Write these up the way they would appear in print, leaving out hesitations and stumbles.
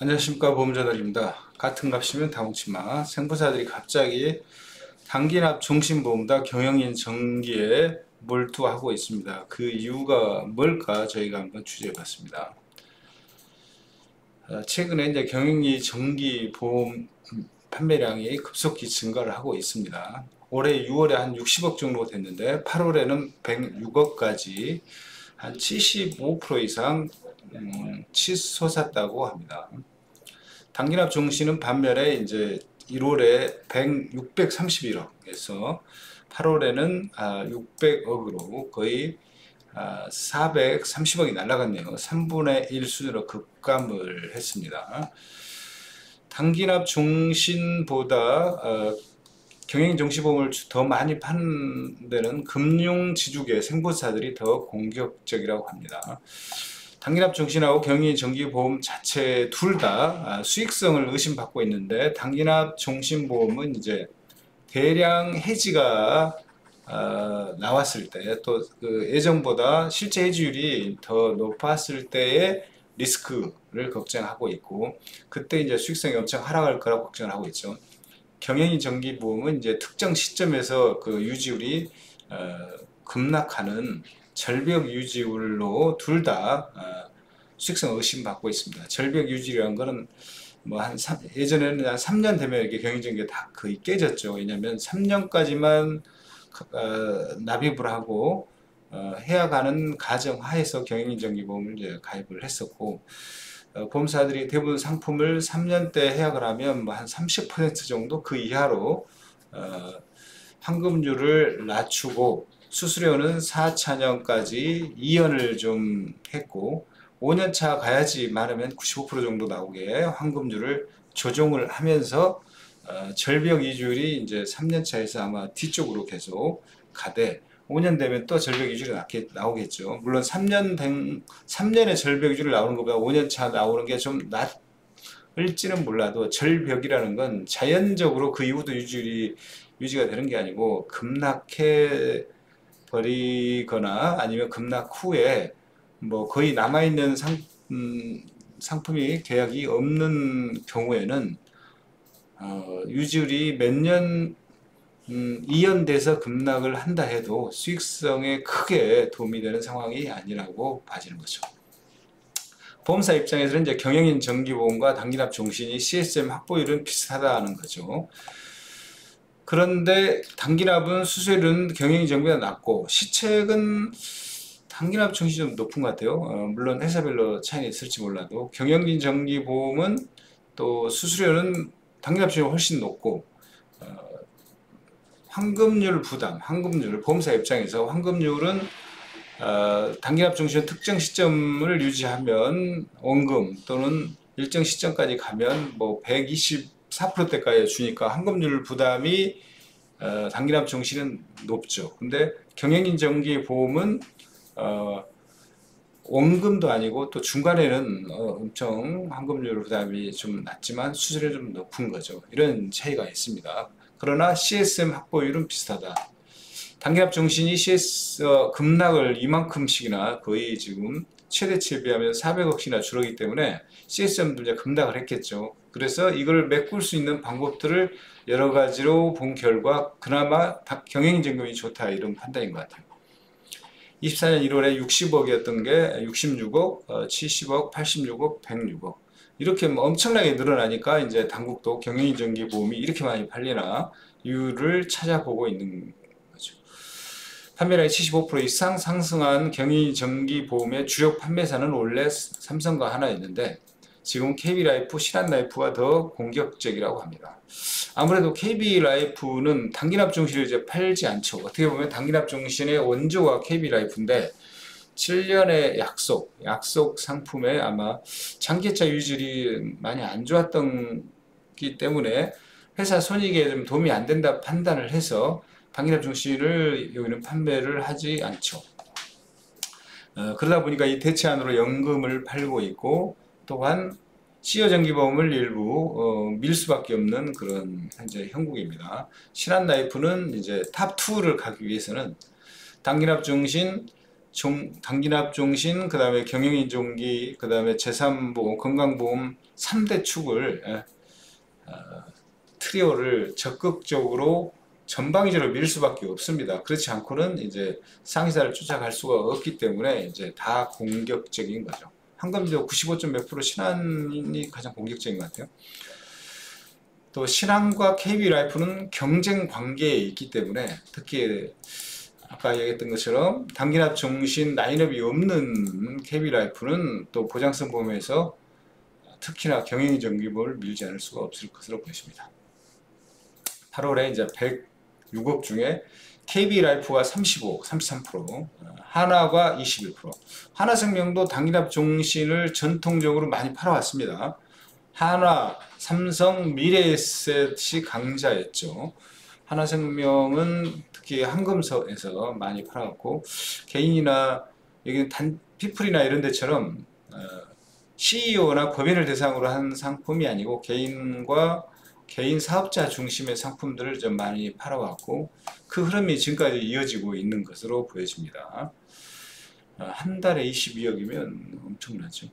안녕하십니까, 보험자들입니다. 같은 값이면 다홍치마. 생부사들이 갑자기 단기납 종신보험다 경영인 정기에 몰두하고 있습니다. 그 이유가 뭘까 저희가 한번 취재해봤습니다. 최근에 이제 경영인 정기 보험 판매량이 급속히 증가를 하고 있습니다. 올해 6월에 한 60억 정도 됐는데 8월에는 106억까지 한 75% 이상 치솟았다고 합니다. 단기납 종신은 반면에 이제 1월에 631억에서 8월에는 600억으로 거의 430억이 날아갔네요. 3분의 1 수준으로 급감을 했습니다. 단기납 종신보다 경영정시보험을 더 많이 파는 데는 금융지주계 생보사들이 더 공격적이라고 합니다. 단기납 종신하고 경영인 정기보험 자체 둘 다 수익성을 의심받고 있는데, 단기납 종신보험은 이제 대량 해지가 나왔을 때, 또 그 예정보다 실제 해지율이 더 높았을 때의 리스크를 걱정하고 있고, 그때 이제 수익성이 엄청 하락할 거라고 걱정을 하고 있죠. 경영인 정기보험은 이제 특정 시점에서 그 유지율이 급락하는 절벽 유지율로 둘 다 수익성 의심받고 있습니다. 절벽 유지율이라는 거는 뭐 예전에는 한 3년 되면 이렇게 경영정기가 다 거의 깨졌죠. 왜냐하면 3년까지만 납입을 하고 해약하는 가정 하에서 경영인정기보험을 이제 가입을 했었고, 보험사들이 대부분 상품을 3년 때 해약을 하면 뭐 한 30% 정도 그 이하로 환급률을 낮추고, 수수료는 4차년까지 2연을 좀 했고, 5년차 가야지 많으면 95% 정도 나오게 환급률을 조정을 하면서 절벽 이주율이 이제 3년차에서 아마 뒤쪽으로 계속 가되, 5년 되면 또 절벽 이주율이 나오겠죠. 물론 3년에 절벽 이주율이 나오는 것보다 5년차 나오는 게 좀 낫을지는 몰라도, 절벽이라는 건 자연적으로 그 이후도 유지가 되는 게 아니고 급락해 버리거나 아니면 급락 후에 뭐 거의 남아있는 상품이 계약이 없는 경우에는 유지율이 몇 년 이연돼서 급락을 한다 해도 수익성에 크게 도움이 되는 상황이 아니라고 봐지는 거죠. 보험사 입장에서는 이제 경영인 정기보험과 단기납 종신이 CSM 확보율은 비슷하다는 거죠. 그런데 단기납은 수수료는 경영인 정기보다 낮고, 시책은 단기납 종신이 좀 높은 것 같아요. 물론 회사별로 차이는 있을지 몰라도 경영인 정기보험은 또 수수료는 단기납 종신이 훨씬 높고, 환급률 부담, 보험사 입장에서 환급률은 단기납 종신 특정 시점을 유지하면 원금 또는 일정 시점까지 가면 뭐 124%대까지 주니까 환급률 부담이 단기납 종신은 높죠. 근데 경영인 정기 보험은 원금도 아니고 또 중간에는 엄청 환급률 부담이 좀 낮지만 수수료 좀 높은 거죠. 이런 차이가 있습니다. 그러나 CSM 확보율은 비슷하다. 단기납 종신이 급락을 이만큼씩이나 거의 지금 최대치에 비하면 400억씩이나 줄었기 때문에 CSM도 이제 급락을 했겠죠. 그래서 이걸 메꿀 수 있는 방법들을 여러 가지로 본 결과 그나마 경영인정금이 좋다, 이런 판단인 것 같아요. 24년 1월에 60억이었던 게 66억, 70억, 86억, 106억 이렇게 뭐 엄청나게 늘어나니까 이제 당국도 경영인정기보험이 이렇게 많이 팔리나 이유를 찾아보고 있는 거죠. 판매량이 75% 이상 상승한 경영인정기보험의 주력 판매사는 원래 삼성과 하나였는데, 지금 KB라이프, 신한라이프가 더 공격적이라고 합니다. 아무래도 KB라이프는 단기납 종신을 이제 팔지 않죠. 어떻게 보면 단기납 종신의 원조가 KB라이프인데 7년의 약속 상품에 아마 장기차 유지율이 많이 안 좋았기 때문에 회사 손익에 좀 도움이 안 된다 판단을 해서 단기납 종신을 여기는 판매를 하지 않죠. 그러다 보니까 이 대체안으로 연금을 팔고 있고, 또한 시효정기보험을 일부 밀 수밖에 없는 그런 현재 형국입니다. 신한라이프는 이제 탑2를 가기 위해서는 단기납 종신 단기납종신, 그 다음에 경영인종기, 그 다음에 제3보험, 건강보험 3대 축을 트리오를 적극적으로 전방위적으로 밀 수밖에 없습니다. 그렇지 않고는 이제 상위사를 쫓아갈 수가 없기 때문에 이제 다 공격적인 거죠. 한금도 95점 몇 프로 신한이 가장 공격적인 것 같아요. 또 신한과 KB라이프는 경쟁 관계에 있기 때문에 특히 아까 얘기했던 것처럼 단기납 종신 라인업이 없는 KB라이프는 또 보장성 보험에서 특히나 경영정기보험을 밀지 않을 수가 없을 것으로 보입니다. 8월에 이제 106억 중에 KB라이프가 35, 33%, 하나가 21%. 하나생명도 단기납 종신을 전통적으로 많이 팔아왔습니다. 하나, 삼성, 미래에셋이 강자였죠. 하나생명은 특히 한금에서 많이 팔아왔고, 개인이나 여기 피플이나 이런 데처럼 CEO나 법인을 대상으로 한 상품이 아니고 개인 사업자 중심의 상품들을 좀 많이 팔아왔고, 그 흐름이 지금까지 이어지고 있는 것으로 보여집니다. 한 달에 22억이면 엄청나죠.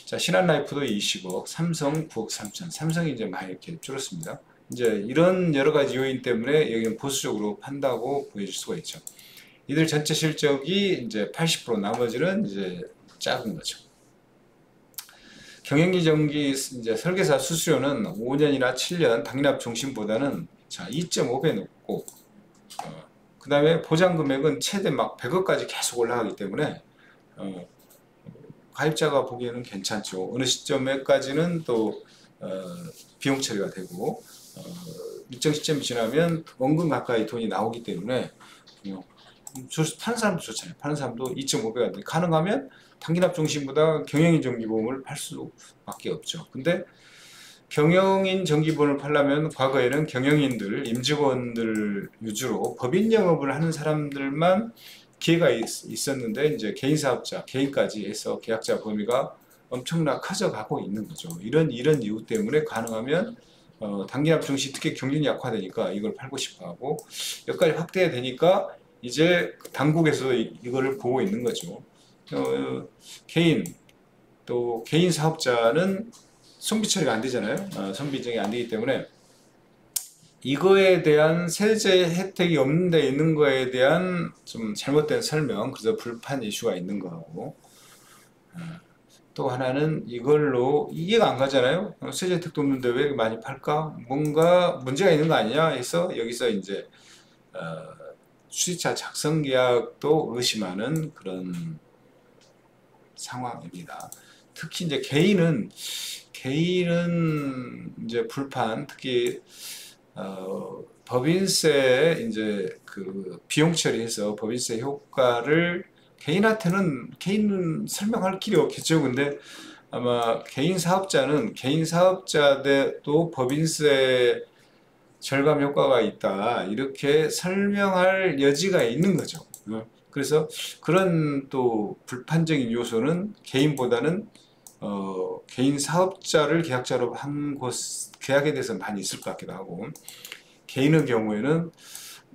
자, 신한라이프도 20억, 삼성 9억 3천. 삼성이 이제 많이 이렇게 줄었습니다. 이제 이런 여러 가지 요인 때문에 여기는 보수적으로 판다고 보여질 수가 있죠. 이들 전체 실적이 이제 80%, 나머지는 이제 작은 거죠. 경영기 정기 이제 설계사 수수료는 5년이나 7년 당납 종신보다는 자 2.5배 높고, 그 다음에 보장 금액은 최대 막 100억까지 계속 올라가기 때문에 가입자가 보기에는 괜찮죠. 어느 시점에까지는 또 비용 처리가 되고 일정 시점이 지나면 원금 가까이 돈이 나오기 때문에 파는 사람도 좋잖아요. 파는 사람도 2.5배가 돼. 가능하면 단기납 종신보다 경영인 정기보험을 팔 수밖에 없죠. 근데 경영인 정기보험을 팔려면 과거에는 경영인들, 임직원들 위주로 법인 영업을 하는 사람들만 기회가 있었는데 이제 개인사업자, 개인까지 해서 계약자 범위가 엄청나 커져가고 있는 거죠. 이런 이유 때문에 가능하면 단기납 종신 특히 경쟁이 약화되니까 이걸 팔고 싶어하고, 여기까지 확대가 되니까 이제 당국에서 이거를 보고 있는 거죠. 또 개인 사업자는 손비 처리가 안 되잖아요. 손비 인정이 안 되기 때문에 이거에 대한 세제 혜택이 없는 데 있는 거에 대한 좀 잘못된 설명, 그래서 불판 이슈가 있는 거하고, 또 하나는 이걸로 이해가 안 가잖아요. 세제 혜택도 없는데 왜 많이 팔까? 뭔가 문제가 있는 거 아니냐 해서 여기서 이제 취득자 작성 계약도 의심하는 그런 상황입니다. 특히 이제 개인은 이제 불판, 특히 법인세 이제 그 비용 처리해서 법인세 효과를 개인은 설명할 길이 없겠죠. 근데 아마 개인 사업자들도 법인세 절감 효과가 있다, 이렇게 설명할 여지가 있는 거죠. 그래서 그런 또 불판적인 요소는 개인보다는 개인 사업자를 계약자로 한 계약에 대해서 많이 있을 것 같기도 하고, 개인의 경우에는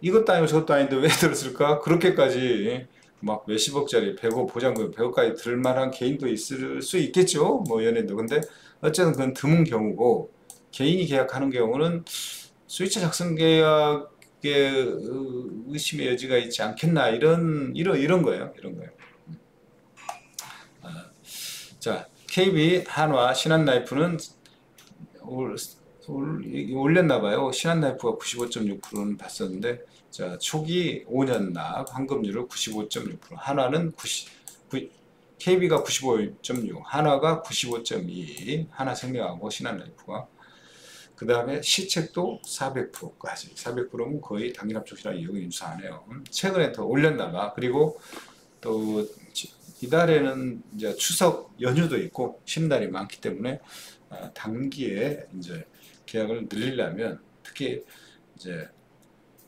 이것도 아니고 저것도 아닌데 왜 들었을까? 그렇게까지 막 몇십억짜리 100억 보장금 100억까지 들 만한 개인도 있을 수 있겠죠. 뭐 연예인도. 근데 어쨌든 그건 드문 경우고, 개인이 계약하는 경우는 수익자 작성 계약에 의심의 여지가 있지 않겠나, 이런 거예요. 자, KB, 한화, 신한라이프는 올렸나봐요. 신한라이프가 95.6%는 봤었는데, 자, 초기 5년 납 환급률을 95.6%, 한화는 KB가 95.6, 한화가 95.2, 하나생명하고 신한라이프가. 그 다음에 시책도 400%까지. 400%면 거의 단기납 종신이랑 이용이 유사하네요. 최근에 더 올렸나봐. 그리고 또 이달에는 이제 추석 연휴도 있고 쉬는 날이 많기 때문에 단기에 이제 계약을 늘리려면, 특히 이제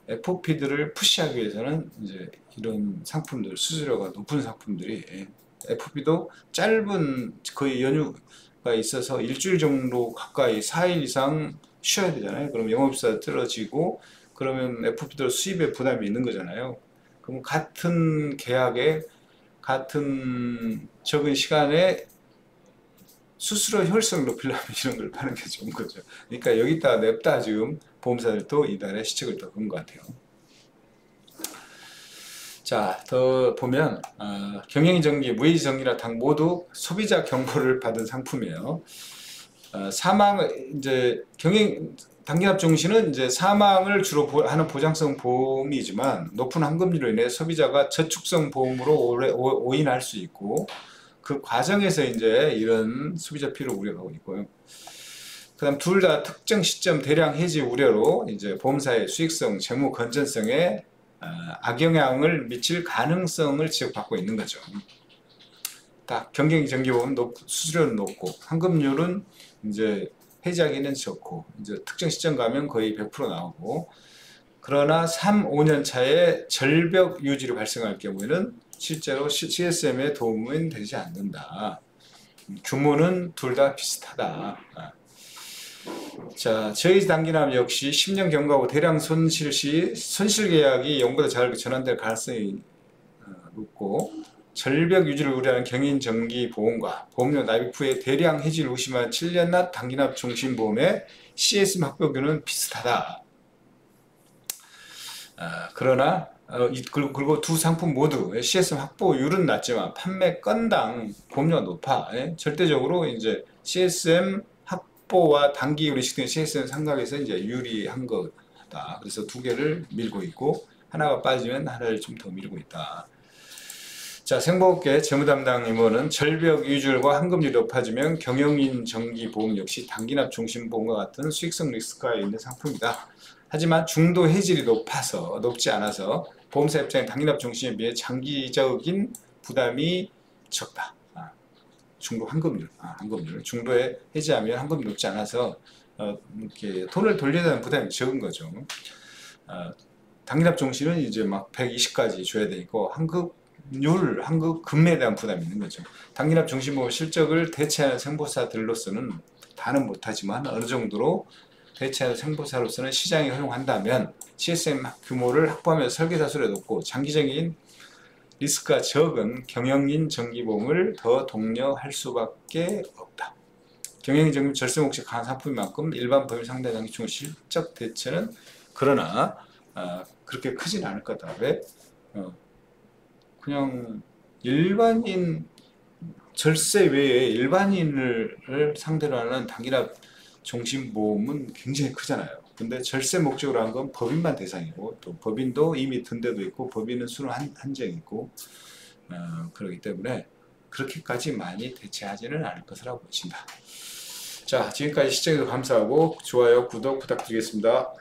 FOP들을 푸시하기 위해서는 이제 이런 상품들, 수수료가 높은 상품들이, FOP도 짧은 거의 연휴가 있어서 일주일 정도 가까이 4일 이상 쉬어야 되잖아요. 그럼 영업사 떨어지고 그러면 FOP들 수입에 부담이 있는 거잖아요. 그럼 같은 계약에 같은 적은 시간에 수수료 효율성을 높이려면 이런 걸 파는 게 좋은 거죠. 그러니까 여기다 냅다 지금 보험사들도 이달에 시책을 더 건 것 같아요. 자, 더 보면 경영정기, 무해지정기나 당 모두 소비자 경보를 받은 상품이에요. 사망 이제 단기납종신은 이제 사망을 주로 하는 보장성 보험이지만 높은 환급률로 인해 소비자가 저축성 보험으로 오인할 수 있고 그 과정에서 이제 이런 소비자 피해를 우려하고 있고요. 그다음 둘 다 특정 시점 대량 해지 우려로 이제 보험사의 수익성, 재무 건전성에 악영향을 미칠 가능성을 지적받고 있는 거죠. 딱 경쟁정기보험은 수수료는 높고 환급률은 이제 해지하기는 적고 이제 특정 시점 가면 거의 100% 나오고 그러나 3, 5년 차에 절벽 유지로 발생할 경우에는 실제로 CSM에 도움은 되지 않는다. 규모는 둘 다 비슷하다. 자, 저희 단기납 역시 10년 경과후 대량 손실 시 손실 계약이 영보다 잘 전환될 가능성이 높고 절벽 유지를 우려하는 경인정기 보험과 보험료 납입 후에 대량 해지를 의심한 7년납 단기납 종신보험의 CSM 확보율은 비슷하다. 그러나 그리고 두 상품 모두 CSM 확보율은 낮지만 판매 건당 보험료가 높아. 절대적으로 이제 CSM 확보와 단기율이 식된 CSM 삼각에서 이제 유리한 거다. 그래서 두 개를 밀고 있고 하나가 빠지면 하나를 좀 더 밀고 있다. 자, 생보업계 재무담당 임원은 절벽 유지율과 환급률이 높아지면 경영인 정기보험 역시 단기납 종신보험과 같은 수익성 리스크가 있는 상품이다. 하지만 중도 해질이 높지 않아서 보험사 입장에 단기납 종신에 비해 장기적인 부담이 적다. 중도 환급률, 중도에 해지하면 환급이 높지 않아서 이렇게 돈을 돌려야 하는 부담이 적은 거죠. 단기납 종신은 이제 막 120까지 줘야 되고 환급 금매에 대한 부담이 있는 거죠. 단기납 종신보험 실적을 대체하는 생보사들로서는 다는 못하지만 어느 정도로 대체하는 생보사로서는 시장이 허용한다면 CSM 규모를 확보하면서 설계사 수를 높고 장기적인 리스크가 적은 경영인 정기보험을 더 독려할 수밖에 없다. 경영인 정기 절세 목적 강한 상품인 만큼 일반 법인 상대 장기총 실적 대체는 그러나 그렇게 크진 않을 거다. 왜? 그냥 일반인 절세 외에 일반인을 상대로 하는 단기납 종신보험은 굉장히 크잖아요. 근데 절세 목적으로 한 건 법인만 대상이고 또 법인도 이미 든 데도 있고 법인은 수는 한정이 있고 그렇기 때문에 그렇게까지 많이 대체하지는 않을 것이라고 보신다. 자, 지금까지 시청해주셔서 감사하고 좋아요, 구독 부탁드리겠습니다.